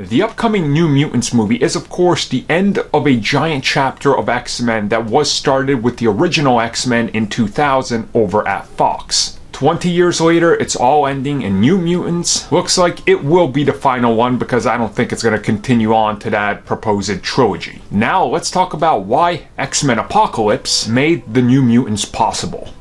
The upcoming New Mutants movie is of course the end of a giant chapter of X-Men that was started with the original X-Men in 2000 over at Fox. 20 years later, it's all ending, and New Mutants looks like it will be the final one because I don't think it's going to continue on to that proposed trilogy. Now, let's talk about why X-Men Apocalypse made the New Mutants possible.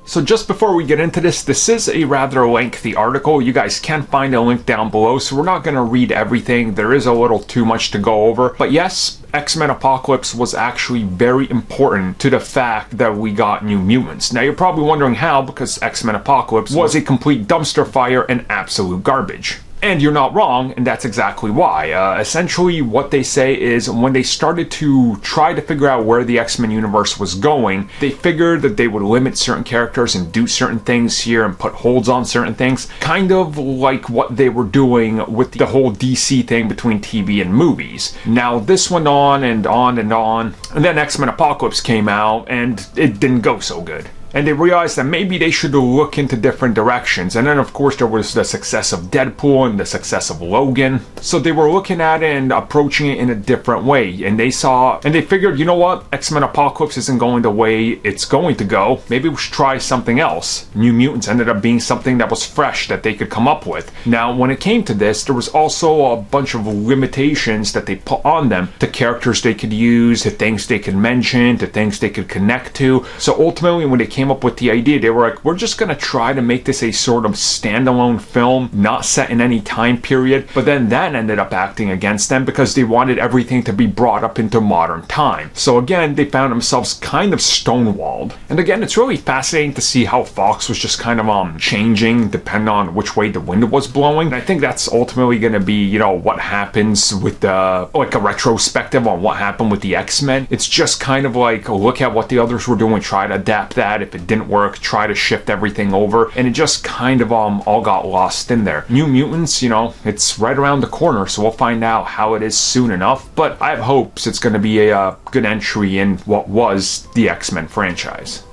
So just before we get into this is a rather lengthy article. You guys can find a link down below, so we're not going to read everything. There is a little too much to go over. But yes, X-Men Apocalypse was actually very important to the fact that we got New Mutants. Now you're probably wondering how, because X-Men Apocalypse was a complete dumpster fire and absolute garbage. And you're not wrong, and that's exactly why. Essentially, what they say is when they started to try to figure out where the X-Men universe was going, they figured that they would limit certain characters and do certain things here and put holds on certain things, kind of like what they were doing with the whole DC thing between TV and movies. Now, this went on and on and on, and then X-Men Apocalypse came out, and it didn't go so good. And they realized that maybe they should look into different directions. And then of course there was the success of Deadpool and the success of Logan. So they were looking at it and approaching it in a different way. And they figured, you know what? X-Men Apocalypse isn't going the way it's going to go. Maybe we should try something else. New Mutants ended up being something that was fresh that they could come up with. Now, when it came to this, there was also a bunch of limitations that they put on them. The characters they could use, the things they could mention, the things they could connect to. So ultimately, when they came up with the idea, they were like, we're just gonna try to make this a sort of standalone film, not set in any time period. But then that ended up acting against them because they wanted everything to be brought up into modern time. So again, they found themselves kind of stonewalled. And again, it's really fascinating to see how Fox was just kind of changing depending on which way the wind was blowing. And I think that's ultimately gonna be, you know, what happens with the, like a retrospective on what happened with the X-Men. It's just kind of like, look at what the others were doing, try to adapt that. If it didn't work, try to shift everything over, and it just kind of all got lost in there. New Mutants, you know, it's right around the corner, so we'll find out how it is soon enough, but I have hopes it's going to be a good entry in what was the X-Men franchise.